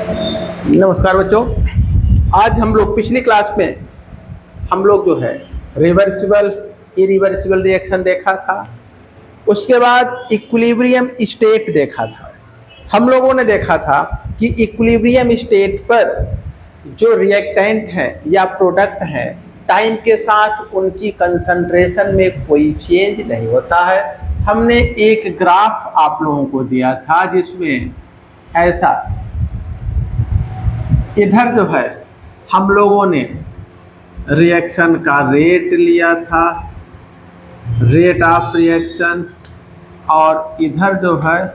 नमस्कार बच्चों। आज हम लोग पिछली क्लास में हम लोग जो है रिवर्सिबल इरिवर्सिबल रिएक्शन देखा था। उसके बाद इक्विलिब्रियम स्टेट देखा था। हम लोगों ने देखा था कि इक्विलिब्रियम स्टेट पर जो रिएक्टेंट हैं या प्रोडक्ट हैं, टाइम के साथ उनकी कंसंट्रेशन में कोई चेंज नहीं होता है। हमने एक ग्राफ आप लोगों को दिया था जिसमें ऐसा इधर जो है हम लोगों ने रिएक्शन का रेट लिया था, रेट ऑफ रिएक्शन, और इधर जो है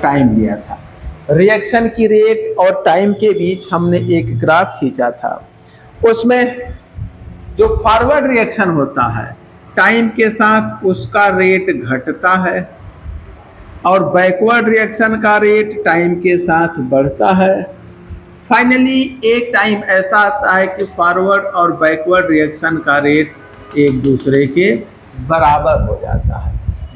टाइम लिया था। रिएक्शन की रेट और टाइम के बीच हमने एक ग्राफ खींचा था। उसमें जो फॉरवर्ड रिएक्शन होता है, टाइम के साथ उसका रेट घटता है और बैकवर्ड रिएक्शन का रेट टाइम के साथ बढ़ता है। फाइनली एक टाइम ऐसा आता है कि फॉरवर्ड और बैकवर्ड रिएक्शन का रेट एक दूसरे के बराबर हो जाता है।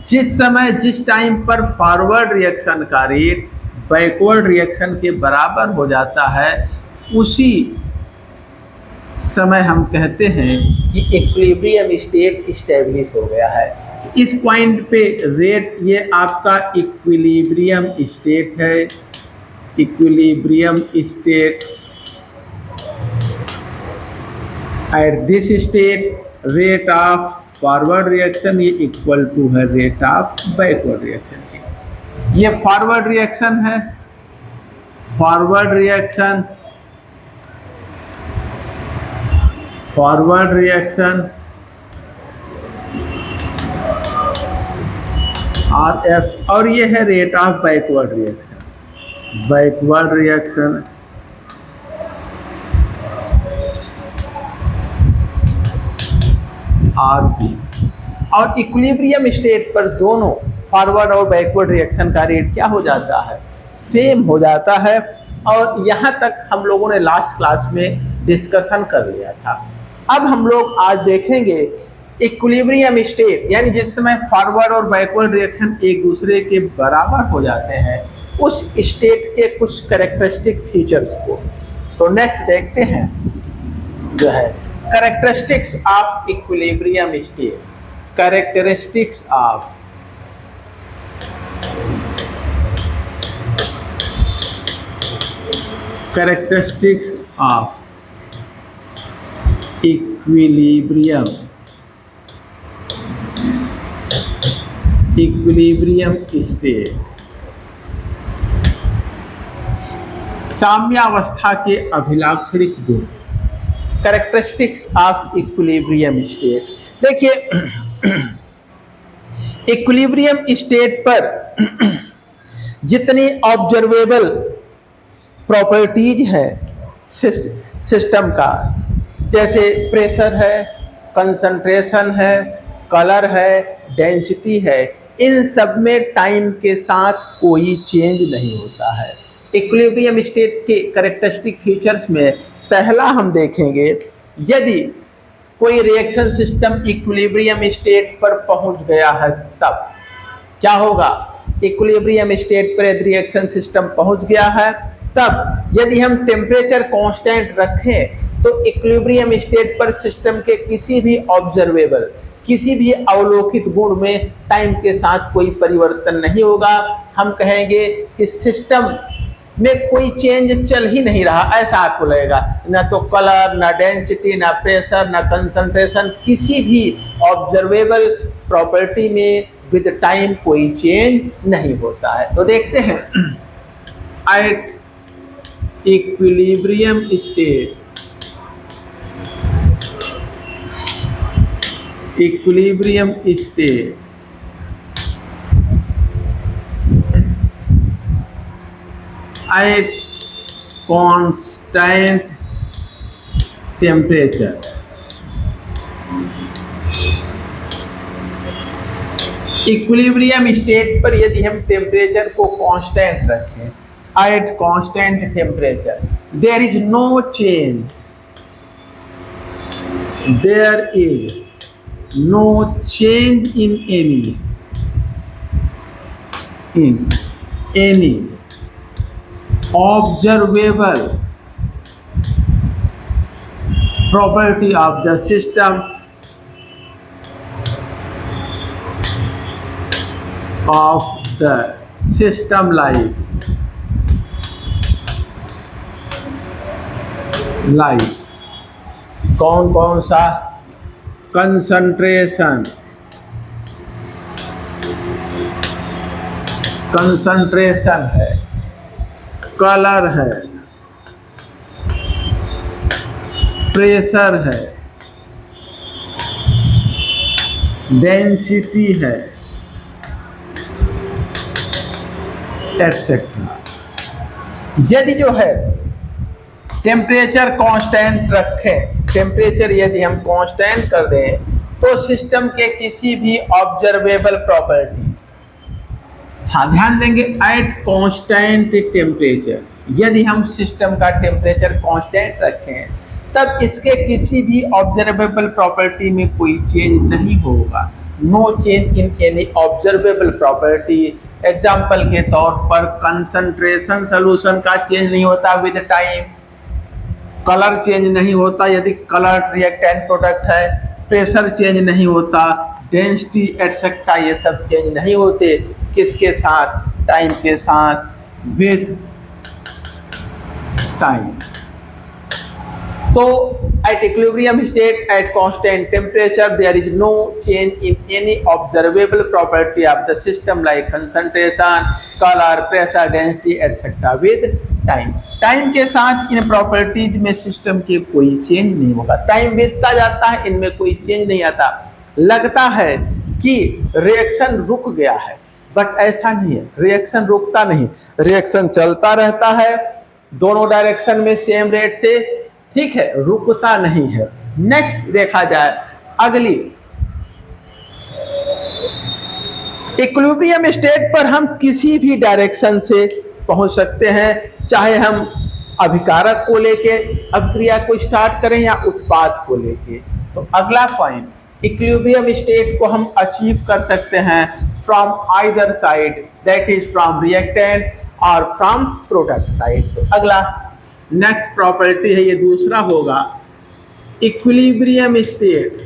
जिस समय जिस टाइम पर फॉरवर्ड रिएक्शन का रेट बैकवर्ड रिएक्शन के बराबर हो जाता है, उसी समय हम कहते हैं कि इक्विलिब्रियम स्टेट इस्टेब्लिश हो गया है। इस पॉइंट पे रेट, ये आपका इक्विलिब्रियम स्टेट है। Equilibrium state, at this state rate of forward reaction ये इक्वल टू है रेट ऑफ बैकवर्ड रिएक्शन। ये फॉरवर्ड रिएक्शन है। फॉरवर्ड रिएक्शन और एफ, और ये है rate of backward reaction. Backward reaction R B. और इक्विलिब्रियम स्टेट पर दोनों फॉरवर्ड और बैकवर्ड रिएक्शन का रेट क्या हो जाता है? सेम हो जाता है। और यहाँ तक हम लोगों ने लास्ट क्लास में डिस्कशन कर लिया था। अब हम लोग आज देखेंगे इक्विलिब्रियम स्टेट, यानी जिस समय फॉरवर्ड और बैकवर्ड रिएक्शन एक दूसरे के बराबर हो जाते हैं, उस स्टेट के कुछ कैरेक्टरिस्टिक फीचर्स को। तो नेक्स्ट देखते हैं जो है characteristics of equilibrium state. Characteristics of equilibrium state. साम्यावस्था के अभिलाक्षणिक गुण। Characteristics of equilibrium state. देखिए, इक्विलिब्रियम स्टेट पर जितनी ऑब्जर्वेबल प्रॉपर्टीज है सिस्टम का, जैसे प्रेशर है, कंसंट्रेशन है, कलर है, डेंसिटी है, इन सब में टाइम के साथ कोई चेंज नहीं होता है। इक्विलिब्रियम स्टेट के कैरेक्टरिस्टिक फीचर्स में पहला हम देखेंगे, यदि कोई रिएक्शन सिस्टम इक्विलिब्रियम स्टेट पर पहुंच गया है तब क्या होगा? इक्विलिब्रियम स्टेट पर यदि रिएक्शन सिस्टम पहुंच गया है तब यदि हम टेम्परेचर कांस्टेंट रखें तो इक्विलिब्रियम स्टेट पर सिस्टम के किसी भी ऑब्जर्वेबल, किसी भी अवलोकित गुण में टाइम के साथ कोई परिवर्तन नहीं होगा। हम कहेंगे कि सिस्टम में कोई चेंज चल ही नहीं रहा, ऐसा आपको लगेगा। ना तो कलर, ना डेंसिटी, ना प्रेशर, ना कंसंट्रेशन, किसी भी ऑब्जर्वेबल प्रॉपर्टी में विद टाइम कोई चेंज नहीं होता है। तो देखते हैं at equilibrium state, equilibrium state at constant temperature। Equilibrium state पर यदि हम टेम्परेचर को कांस्टेंट रखें, at constant temperature there is no change, there is no change in any observable property of the system of the system like कौन कौन सा? Concentration है, colour है, प्रेशर है, डेंसिटी है, एटसेट्रा। यदि जो है टेम्परेचर कांस्टेंट रखें, टेम्परेचर यदि हम कांस्टेंट कर दें तो सिस्टम के किसी भी ऑब्जर्वेबल प्रॉपर्टी, हाँ ध्यान देंगे, एट कांस्टेंट टेम्परेचर, यदि हम सिस्टम का टेम्परेचर कांस्टेंट रखें तब इसके किसी भी ऑब्जर्वेबल प्रॉपर्टी में कोई चेंज नहीं होगा। No change in any observable property. Example के तौर पर कंसंट्रेशन सॉल्यूशन का चेंज नहीं होता विद टाइम, कलर चेंज नहीं होता यदि कलर रिएक्टेंट प्रोडक्ट है, प्रेशर चेंज नहीं होता, डेंसिटी एटसेट्रा ये सब चेंज नहीं होते। किसके साथ? टाइम के साथ, विद टाइम। तो at equilibrium state at constant temperature there is no change in any observable property of the system like concentration, color, pressure, density etc. with time। Time के साथ इन प्रॉपर्टीज में सिस्टम के कोई change नहीं होगा। Time बीतता जाता है, इनमें कोई चेंज नहीं आता। लगता है कि रिएक्शन रुक गया है, बट ऐसा नहीं है, रिएक्शन रुकता नहीं, रिएक्शन चलता रहता है दोनों डायरेक्शन में सेम रेट से, ठीक है, रुकता नहीं है। नेक्स्ट देखा जाए अगली, इक्विलिब्रियम स्टेट पर हम किसी भी डायरेक्शन से पहुंच सकते हैं, चाहे हम अभिकारक को लेके अभिक्रिया को स्टार्ट करें या उत्पाद को लेके। तो अगला पॉइंट, इक्विलिब्रियम स्टेट को हम अचीव कर सकते हैं from either side, that is from reactant और फ्रॉम प्रोडक्ट साइड। तो अगला नेक्स्ट प्रॉपर्टी है, ये दूसरा होगा, equilibrium state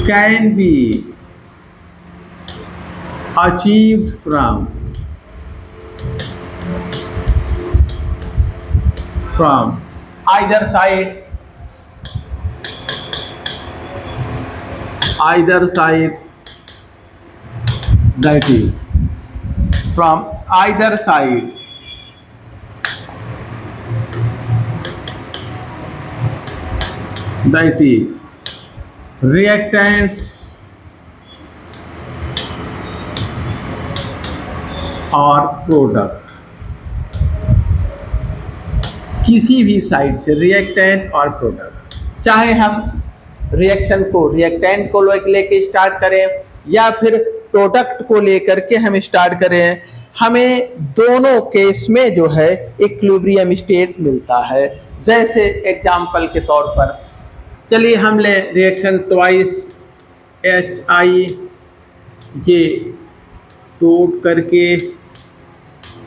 can be achieved from either side, that is from either side that is reactant और प्रोडक्ट, किसी भी साइड से रिएक्टेंट और प्रोडक्ट, चाहे हम रिएक्शन को रिएक्टेंट को लेके स्टार्ट करें या फिर प्रोडक्ट को लेकर के हम स्टार्ट करें, हमें दोनों केस में जो है इक्विलिब्रियम स्टेट मिलता है। जैसे एग्जाम्पल के तौर पर चलिए हम ले रिएक्शन ट्वाइस HI ये टूट करके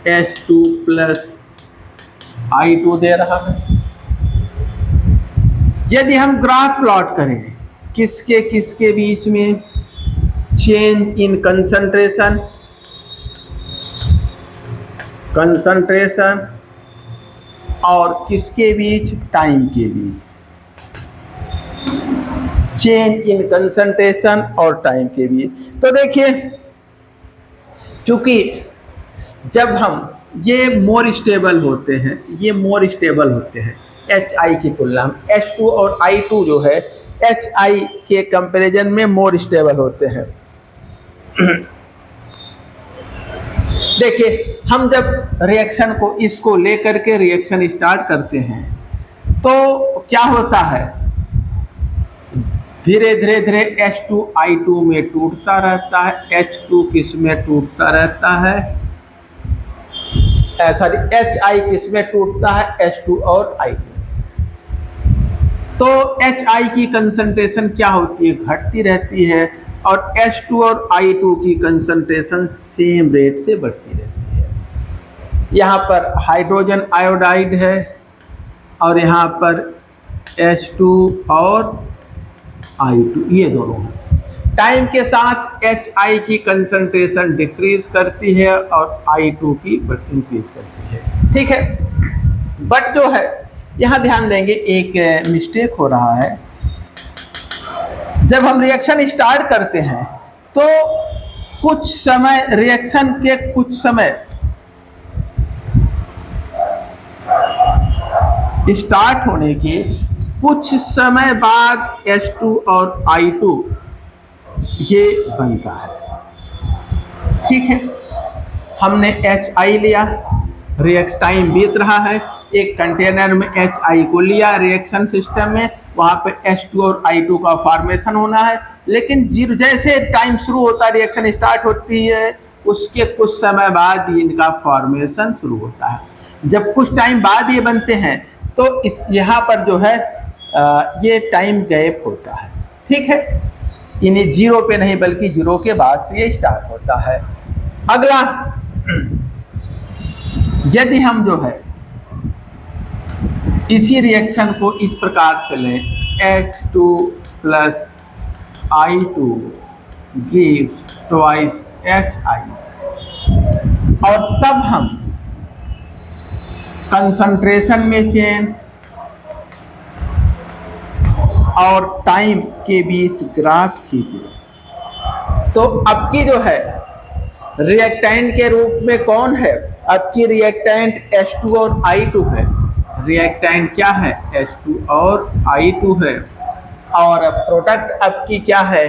H2 प्लस I2 दे रहा है। यदि हम ग्राफ प्लॉट करें किसके बीच में, चेंज इन कंसंट्रेशन और किसके बीच, टाइम के बीच, चेंज इन कंसंट्रेशन और टाइम के बीच। तो देखिए, चूंकि जब हम ये मोर स्टेबल होते हैं HI की तुलना में, H2 और I2 जो है HI के कंपैरिजन में मोर स्टेबल होते हैं। देखिए, हम जब रिएक्शन को इसको लेकर के रिएक्शन स्टार्ट करते हैं तो क्या होता है, धीरे धीरे H2 I2 में टूटता रहता है, H2 किस में टूटता रहता है, सॉरी HI किस में टूटता है, H2 और I2। तो HI की कंसंट्रेशन क्या होती है, घटती रहती है, और H2 और I2 की कंसंट्रेशन सेम रेट से बढ़ती रहती है। यहाँ पर हाइड्रोजन आयोडाइड है और यहाँ पर H2 और I2, ये दोनों हैं। टाइम के साथ HI की कंसंट्रेशन डिक्रीज करती है और I2 की इंक्रीज करती है, ठीक है। बट जो है यहाँ ध्यान देंगे, एक मिस्टेक हो रहा है। जब हम रिएक्शन स्टार्ट करते हैं तो कुछ समय, रिएक्शन के कुछ समय स्टार्ट होने के कुछ समय बाद H2 और I2 ये बनता है, ठीक है। हमने HI लिया, रिएक्शन टाइम बीत रहा है, एक कंटेनर में HI को लिया रिएक्शन सिस्टम में, वहां पे H2 और I2 का फॉर्मेशन होना है। लेकिन जीरो, जैसे टाइम शुरू होता है, रिएक्शन स्टार्ट होती है, उसके कुछ समय बाद इनका फॉर्मेशन शुरू होता है। जब कुछ टाइम बाद ये बनते हैं तो इस यहाँ पर जो है ये टाइम गैप होता है, ठीक है। इन्हें जीरो पे नहीं बल्कि जीरो के बाद से ये स्टार्ट होता है। अगला, यदि हम जो है इसी रिएक्शन को इस प्रकार से लें, H2 plus I2 gives twice HI, और तब हम कंसंट्रेशन में चेंज और टाइम के बीच ग्राफ खींचे, तो अब की जो है रिएक्टेंट के रूप में कौन है, अब की रिएक्टेंट H2 और I2 है। रिएक्टेंट क्या है, H2 और I2 है, और प्रोडक्ट अब की क्या है,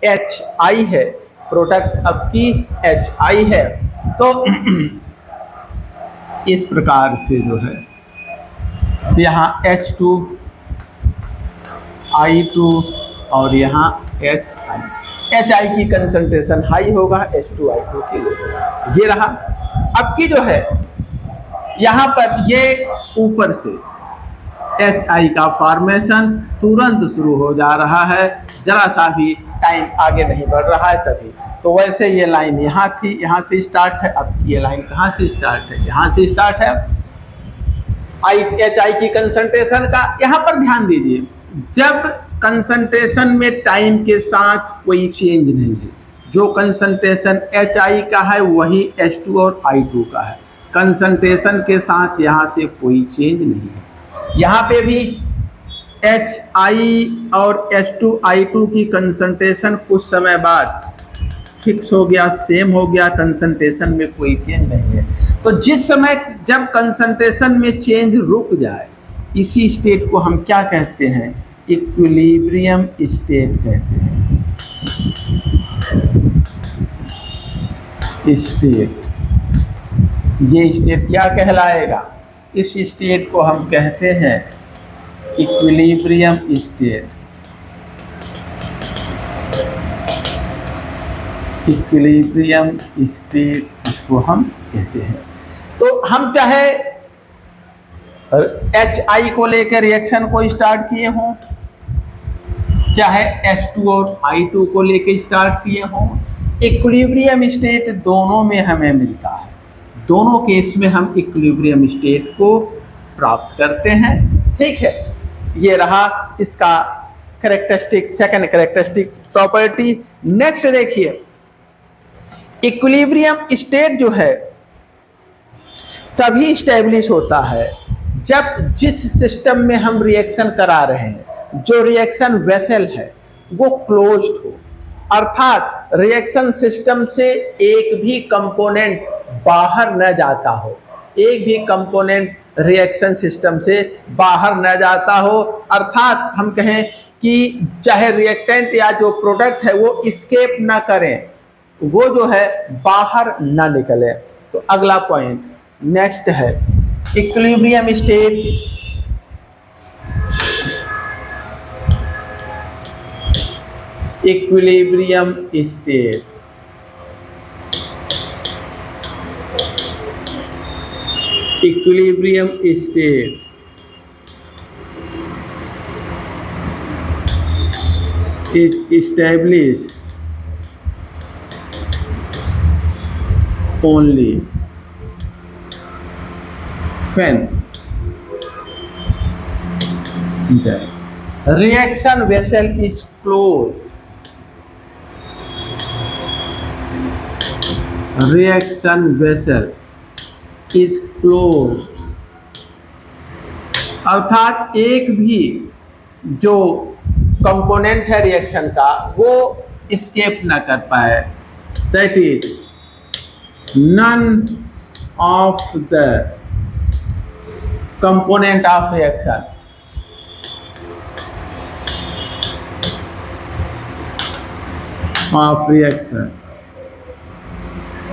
HI है। प्रोडक्ट अब की HI है। तो इस प्रकार से जो है यहाँ H2 I2 और यहाँ HI की कंसंट्रेशन हाई होगा, H2 I2 की लो होगा। ये रहा। अब की जो है यहाँ पर ये ऊपर से HI का फॉर्मेशन तुरंत शुरू हो जा रहा है, जरा सा भी टाइम आगे नहीं बढ़ रहा है तभी। तो वैसे ये लाइन यहाँ थी, यहाँ से स्टार्ट है, अब ये लाइन कहाँ से स्टार्ट है, यहाँ से स्टार्ट है। HI की कंसंट्रेशन का यहाँ पर ध्यान दीजिए, जब कंसंट्रेशन में टाइम के साथ कोई चेंज नहीं है, जो कंसंट्रेशन HI का है वही H2 और I2 का है, कंसंट्रेशन के साथ यहाँ से कोई चेंज नहीं है। यहाँ पे भी HI और H2 I2 की कंसंट्रेशन कुछ समय बाद फिक्स हो गया, सेम हो गया, कंसंट्रेशन में कोई चेंज नहीं है। तो जिस समय जब कंसंट्रेशन में चेंज रुक जाए, इसी स्टेट को हम क्या कहते हैं, इक्विलिब्रियम स्टेट कहते हैं। स्टेट, ये स्टेट क्या कहलाएगा, इस स्टेट को हम कहते हैं इक्विलिब्रियम स्टेट। इक्विलिब्रियम स्टेट इसको हम कहते हैं। तो हम चाहे HI को लेकर रिएक्शन को स्टार्ट किए हों, चाहे H2 और I2 को लेकर स्टार्ट किए हों, इक्विलिब्रियम स्टेट दोनों में हमें मिलता है। दोनों केस में हम इक्विलिब्रियम स्टेट को प्राप्त करते हैं, ठीक है। ये रहा इसका characteristic, second characteristic property. Next देखिए, इक्विलिब्रियम स्टेट जो है तभी स्टैब्लिश होता है जब जिस सिस्टम में हम रिएक्शन करा रहे हैं, जो रिएक्शन वेसल है वो क्लोज्ड हो, अर्थात रिएक्शन सिस्टम से एक भी कंपोनेंट बाहर न जाता हो, एक भी कंपोनेंट रिएक्शन सिस्टम से बाहर न जाता हो, अर्थात हम कहें कि चाहे रिएक्टेंट या जो प्रोडक्ट है वो एस्केप ना करें, वो जो है बाहर ना निकले। तो अगला पॉइंट नेक्स्ट है equilibrium state. Equilibrium state, equilibrium state is established only when the reaction vessel is closed. Reaction vessel is closed, अर्थात एक भी जो कंपोनेंट है रिएक्शन का वो एस्केप ना कर पाए, that is none of the component of reaction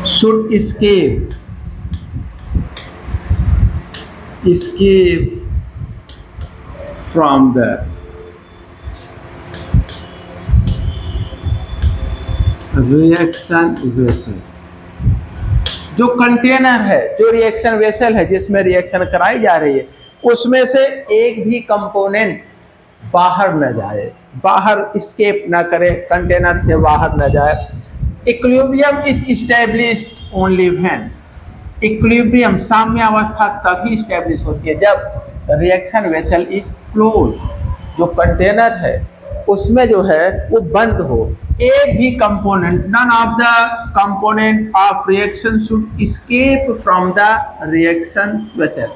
should escape from the reaction vessel. जो कंटेनर है, जो रिएक्शन वेसल है जिसमें रिएक्शन कराई जा रही है, उसमें से एक भी कंपोनेंट बाहर न जाए, बाहर एस्केप ना करे, कंटेनर से बाहर न जाए। Equilibrium is established only when, equilibrium साम्य अवस्था तभी इस्टेब्लिश होती है जब रिएक्शन वेसल इज क्लोज, जो कंटेनर है उसमें जो है वो बंद हो, एक भी component, none of the component of reaction should escape from the reaction vessel.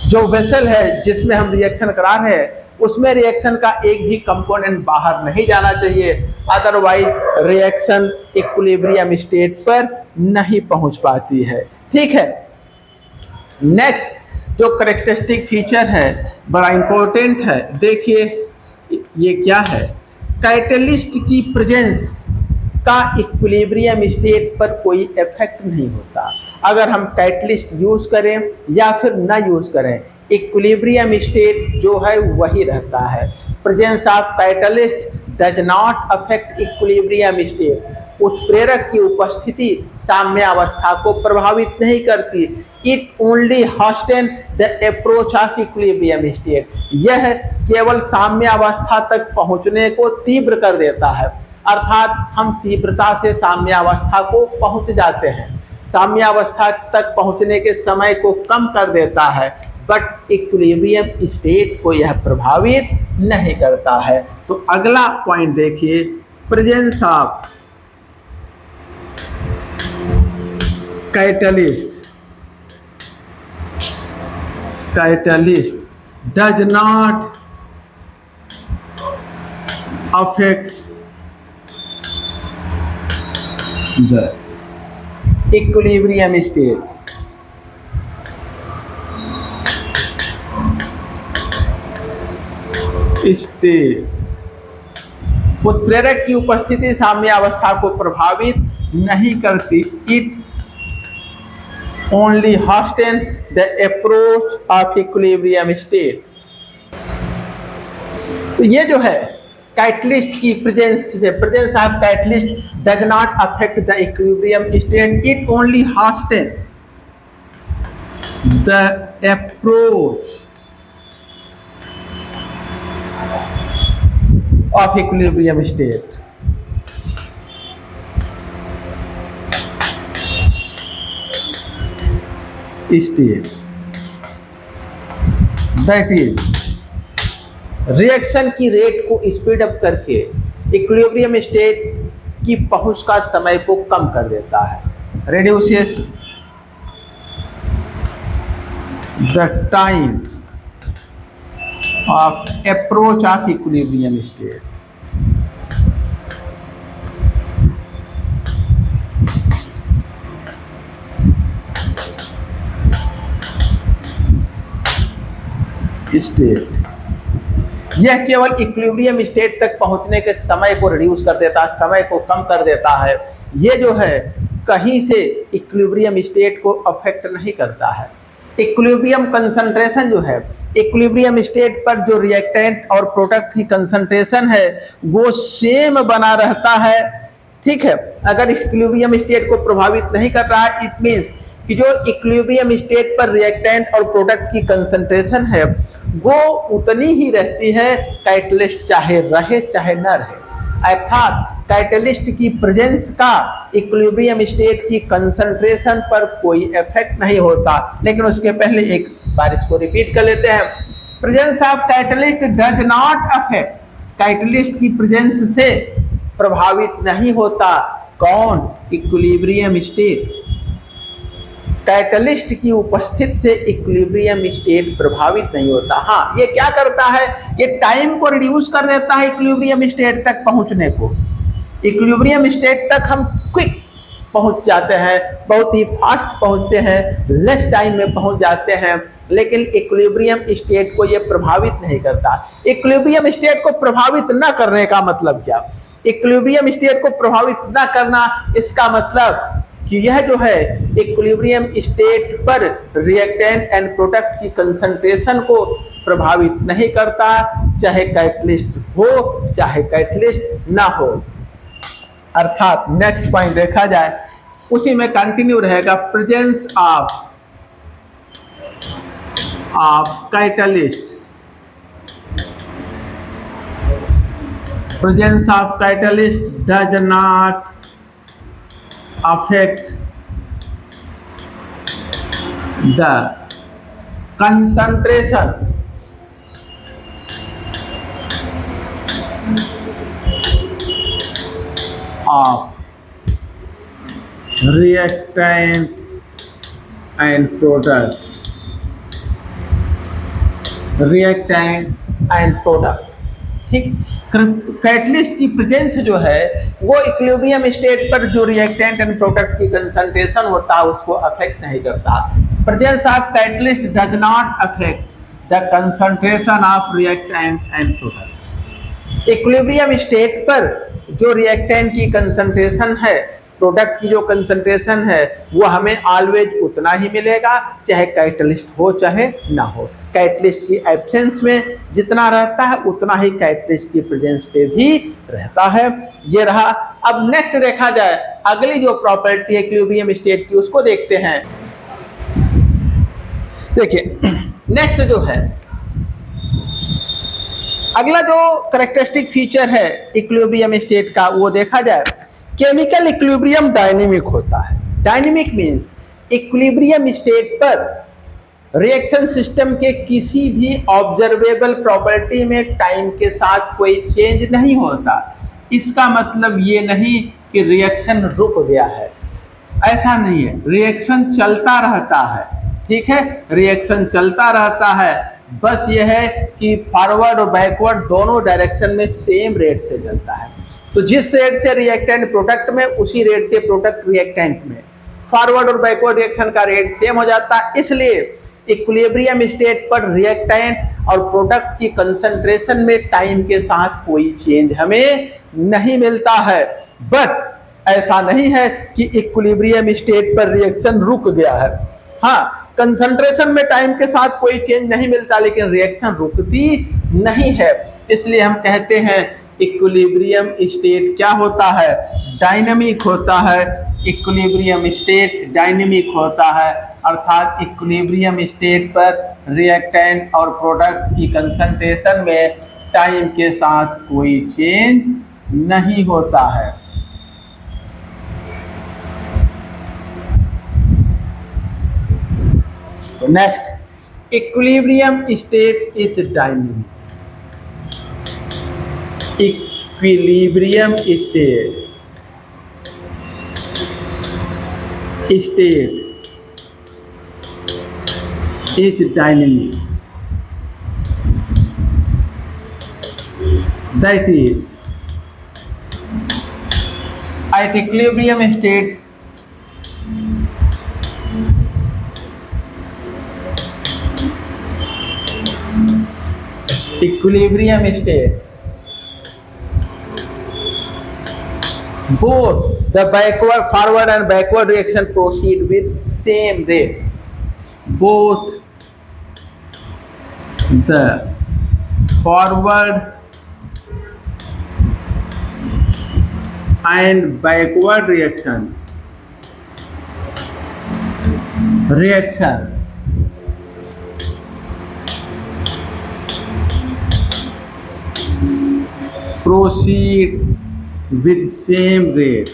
जो वेसल है जिसमें हम रिएक्शन करा रहे हैं उसमें रिएक्शन का एक भी कंपोनेंट बाहर नहीं जाना चाहिए, अदरवाइज रिएक्शन इक्विलिब्रियम स्टेट पर नहीं पहुंच पाती है। ठीक है, नेक्स्ट जो कैरेक्टरिस्टिक फीचर है बड़ा इंपॉर्टेंट है, देखिए ये क्या है। कैटलिस्ट की प्रेजेंस का इक्विलिब्रियम स्टेट पर कोई इफेक्ट नहीं होता। अगर हम कैटलिस्ट यूज करें या फिर ना यूज करें, इक्विलिब्रियम स्टेट जो है वही रहता है। Presence of catalyst does not affect equilibrium state. उत्प्रेरक की उपस्थिति साम्य अवस्था को प्रभावित नहीं करती। It only hasten the approach of equilibrium state. यह केवल साम्य अवस्था तक पहुंचने को तीव्र कर देता है, अर्थात हम तीव्रता से साम्य अवस्था को पहुंच जाते हैं, साम्य अवस्था तक पहुंचने के समय को कम कर देता है, बट इक्विलिब्रियम स्टेट को यह प्रभावित नहीं करता है। तो अगला पॉइंट देखिए, presence of catalyst does not affect the equilibrium state. उत्प्रेरक की उपस्थिति साम्य अवस्था को प्रभावित नहीं करती। It only hasten the approach of equilibrium state. तो ये जो है कैटलिस्ट की प्रेजेंस से, presence of catalyst does not affect the equilibrium state, it only hasten the approach of equilibrium state. That is reaction की रेट को speed up करके equilibrium state की पहुंच का समय को कम कर देता है। Reduces the time of approach of equilibrium state. यह केवल इक्विलिब्रियम स्टेट तक पहुंचने के समय को रिड्यूस कर देता है, समय को कम कर देता है। ये जो है कहीं से इक्विलिब्रियम स्टेट को अफेक्ट नहीं करता है। इक्विलिब्रियम कंसंट्रेशन जो है, इक्विलिब्रियम स्टेट पर जो रिएक्टेंट और प्रोडक्ट की कंसंट्रेशन है वो सेम बना रहता है। ठीक है, अगर इक्विलिब्रियम स्टेट को प्रभावित नहीं कर रहा है, इट मीन्स कि जो इक्विलिब्रियम स्टेट पर रिएक्टेंट और प्रोडक्ट की कंसंट्रेशन है वो उतनी ही रहती है, कैटलिस्ट चाहे रहे चाहे न रहे। अर्थात कैटलिस्ट की प्रेजेंस का इक्विलिब्रियम स्टेट की कंसंट्रेशन पर कोई इफेक्ट नहीं होता। लेकिन उसके पहले एक बार इसको रिपीट कर लेते हैं। Presence of catalyst does not affect, catalyst की प्रेजेंस से प्रभावित नहीं होता कौन? Equilibrium state. कैटलिस्ट की उपस्थित से इक्विलिब्रियम स्टेट प्रभावित नहीं होता। हाँ, ये क्या करता है? ये टाइम को रिड्यूस कर देता है इक्विलिब्रियम स्टेट तक पहुंचने को। इक्विलिब्रियम स्टेट तक हम क्विक पहुंच जाते हैं, बहुत ही फास्ट पहुंचते हैं, लेस टाइम में पहुंच जाते हैं, लेकिन इक्विलिब्रियम स्टेट को ये प्रभावित नहीं करता। इक्विलिब्रियम स्टेट को प्रभावित न करने का मतलब क्या? इक्विलिब्रियम स्टेट को प्रभावित न करना, इसका मतलब कि यह जो है इक्विलिब्रियम स्टेट पर रिएक्टेंट एंड प्रोडक्ट की कंसंट्रेशन को प्रभावित नहीं करता, चाहे कैटलिस्ट हो चाहे कैटलिस्ट ना हो। अर्थात नेक्स्ट पॉइंट देखा जाए, उसी में कंटिन्यू रहेगा। Presence of catalyst, presence of catalyst does not affect the concentration of reactant and product, ठीक। कैटलिस्ट की प्रेजेंस जो है वो इक्विलिब्रियम स्टेट पर जो रिएक्टेंट एंड प्रोडक्ट की कंसंट्रेशन होता है उसको अफेक्ट नहीं करता। Presence of catalyst does not affect the concentration of reactant and product. Equilibrium state पर जो रिएक्टेंट की कंसंट्रेशन है, प्रोडक्ट की जो कंसंट्रेशन है, वो हमें ऑलवेज उतना ही मिलेगा, चाहे कैटलिस्ट हो चाहे ना हो। कैटलिस्ट की एब्सेंस में जितना रहता है उतना ही कैटलिस्ट की प्रेजेंस पे भी रहता है। ये रहा। अब नेक्स्ट देखा जाए, अगली जो प्रॉपर्टी है इक्विलिब्रियम स्टेट की, उसको देखते हैं। देखिए नेक्स्ट जो है, अगला जो कैरेक्टरिस्टिक फीचर है इक्विलिब्रियम स्टेट का, वो देखा जाए, केमिकल इक्विलिब्रियम डायनेमिक होता है। डायनेमिक मीन्स इक्विलिब्रियम स्टेट पर रिएक्शन सिस्टम के किसी भी ऑब्जर्वेबल प्रॉपर्टी में टाइम के साथ कोई चेंज नहीं होता। इसका मतलब ये नहीं कि रिएक्शन रुक गया है, ऐसा नहीं है, रिएक्शन चलता रहता है। ठीक है, रिएक्शन चलता रहता है, बस ये है कि फॉरवर्ड और बैकवर्ड दोनों डायरेक्शन में सेम रेट से चलता है। तो जिस रेट से रिएक्टेंट प्रोडक्ट में, उसी रेट से प्रोडक्ट रिएक्टेंट में, फॉरवर्ड और बैकवर्ड रिएक्शन का रेट सेम हो जाता है। इसलिए इक्विलिब्रियम स्टेट पर रिएक्टेंट और प्रोडक्ट की कंसंट्रेशन में टाइम के साथ कोई चेंज हमें नहीं मिलता है। बट ऐसा नहीं है कि इक्विलिब्रियम स्टेट पर रिएक्शन रुक गया है। हाँ, कंसंट्रेशन में टाइम के साथ कोई चेंज नहीं मिलता, लेकिन रिएक्शन रुकती नहीं है। इसलिए हम कहते हैं इक्विलिब्रियम स्टेट क्या होता है? डायनामिक होता है। इक्विलिब्रियम स्टेट डायनामिक होता है, अर्थात इक्विलिब्रियम स्टेट पर रिएक्टेंट और प्रोडक्ट की कंसंट्रेशन में टाइम के साथ कोई चेंज नहीं होता है। तो next, equilibrium state is dynamic. Equilibrium state is dynamic. That is, at equilibrium state, both the backward, forward and backward reaction proceed with same rate. Both the forward and backward reactions proceed with same rate,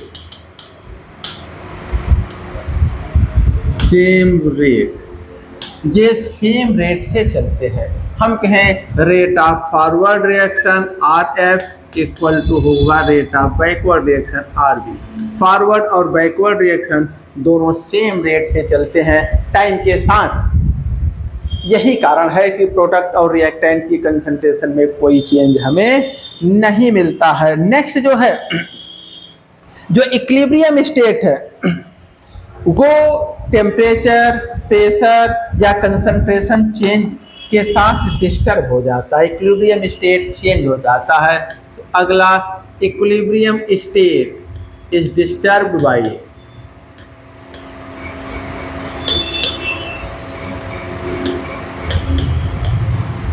same rate, ये same rate से चलते हैं। हम कहें rate of forward reaction R F equal to होगा rate of backward reaction R B. Forward और backward reaction दोनों same rate से चलते हैं टाइम के साथ। यही कारण है कि प्रोडक्ट और रिएक्टेंट की कंसंट्रेशन में कोई चेंज हमें नहीं मिलता है। नेक्स्ट जो है, जो इक्विलिब्रियम स्टेट है, वो टेम्परेचर, प्रेशर या कंसंट्रेशन चेंज के साथ डिस्टर्ब हो जाता है, इक्विलिब्रियम स्टेट चेंज हो जाता है। तो अगला, equilibrium state is disturbed by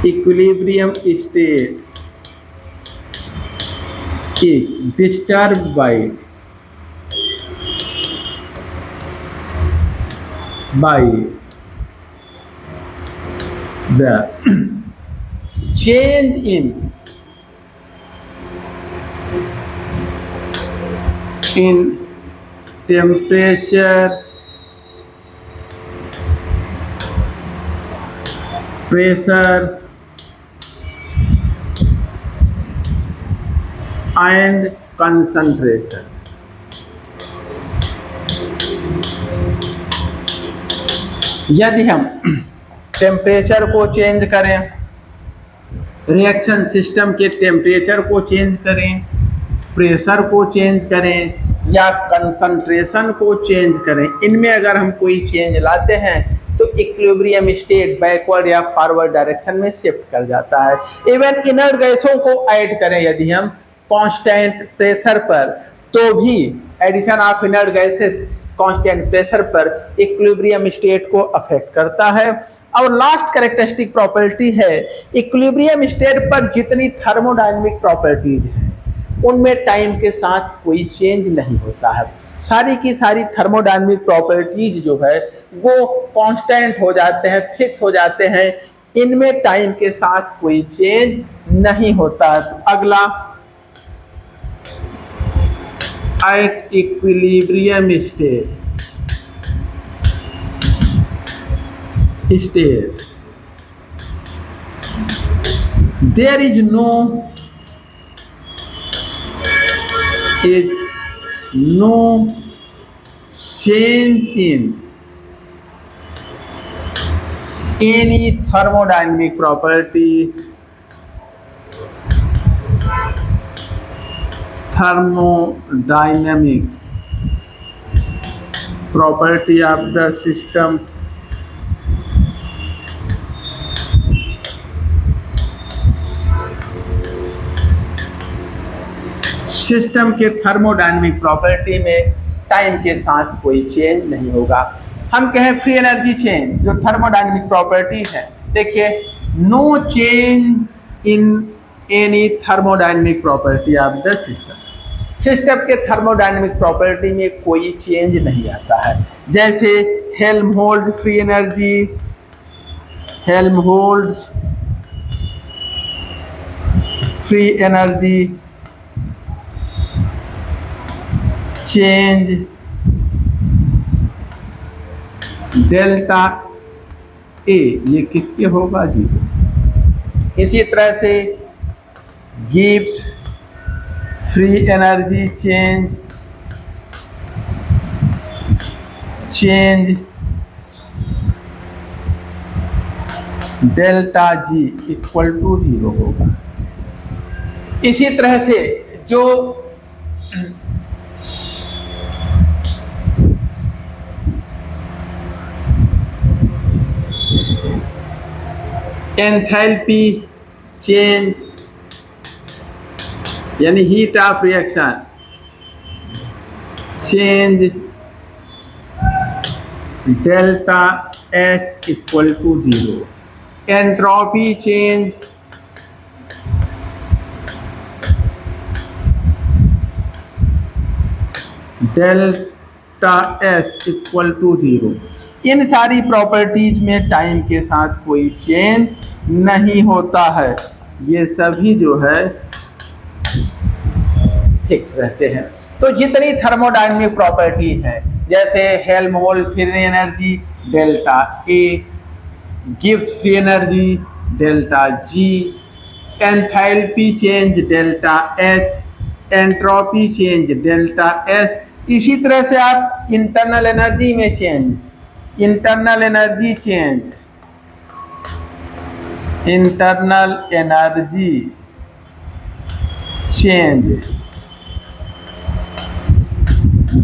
equilibrium state is disturbed by the change in temperature, pressure and concentration। यदि हम टेम्परेचर को चेंज करें, रिएक्शन सिस्टम के टेम्परेचर को चेंज करें, प्रेशर को चेंज करें या कंसंट्रेशन को चेंज करें, इनमें अगर हम कोई चेंज लाते हैं तो इक्विलिब्रियम स्टेट बैकवर्ड या फॉरवर्ड डायरेक्शन में शिफ्ट कर जाता है। इवन इनर्ट गैसों को ऐड करें यदि हम कांस्टेंट प्रेशर पर, तो भी addition of inert gases constant pressure पर इक्विलिब्रियम स्टेट को अफेक्ट करता है। और लास्ट कैरेक्टरिस्टिक प्रॉपर्टी है, इक्विलिब्रियम स्टेट पर जितनी थर्मोडायनेमिक प्रॉपर्टीज हैं उनमें टाइम के साथ कोई चेंज नहीं होता है। सारी की सारी थर्मोडायनेमिक प्रॉपर्टीज जो है वो कांस्टेंट हो जाते हैं, फिक्स हो जाते हैं, इनमें टाइम के साथ कोई चेंज नहीं होता है। तो अगला, at equilibrium state there is no change in any thermodynamic property, thermodynamic property of the system system के थर्मोडायनेमिक प्रॉपर्टी में टाइम के साथ कोई चेंज नहीं होगा। हम कहें फ्री एनर्जी चेंज जो थर्मोडायनेमिक प्रॉपर्टी है, देखिए no change in any thermodynamic property of the system, system के थर्मोडायनेमिक प्रॉपर्टी में कोई चेंज नहीं आता है। जैसे Helmholtz free energy, Helmholtz free energy change delta A, ये किसके होगा? जीरो। इसी तरह से Gibbs free energy change delta G equal to zero होगा। इसी तरह से जो एंथैल्पी चेंज यानी heat of reaction change delta H equal to zero, entropy change delta S equal to zero. इन सारी प्रॉपर्टीज में टाइम के साथ कोई चेंज नहीं होता है। ये सभी जो है फिक्स रहते हैं। तो जितनी थर्मोडायनेमिक प्रॉपर्टी है, जैसे Helmholtz free energy delta A, Gibbs free energy delta G, enthalpy change delta H, entropy change delta S. इसी तरह से आप इंटरनल एनर्जी में change, internal energy change, internal energy change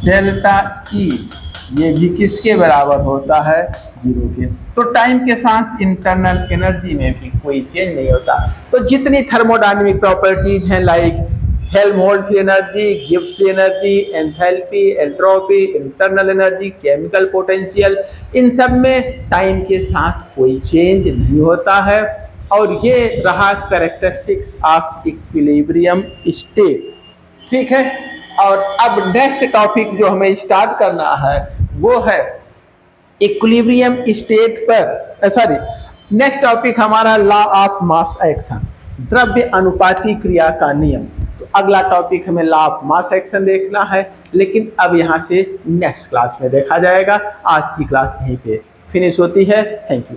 delta E, ये भी किसके बराबर होता है, जीरो के। तो टाइम के साथ इंटरनल एनर्जी में भी कोई चेंज नहीं होता। तो जितनी थर्मोडायनेमिक प्रॉपर्टीज हैं, like Helmholtz free energy, Gibbs free energy, enthalpy, entropy, internal energy, chemical potential, इन सब में टाइम के साथ कोई चेंज नहीं होता है। और ये रहा कैरेक्टरिस्टिक्स ऑफ इक्विलिब्रियम स्टेट। ठीक है। और अब नेक्स्ट टॉपिक जो हमें स्टार्ट करना है वो है इक्विलिब्रियम स्टेट पर, सॉरी, नेक्स्ट टॉपिक हमारा लॉ ऑफ मास एक्शन, द्रव्य अनुपाती क्रिया का नियम। तो अगला टॉपिक हमें लॉ ऑफ मास एक्शन देखना है, लेकिन अब यहाँ से नेक्स्ट क्लास में देखा जाएगा। आज की क्लास यहीं पे फिनिश होती है। Thank you.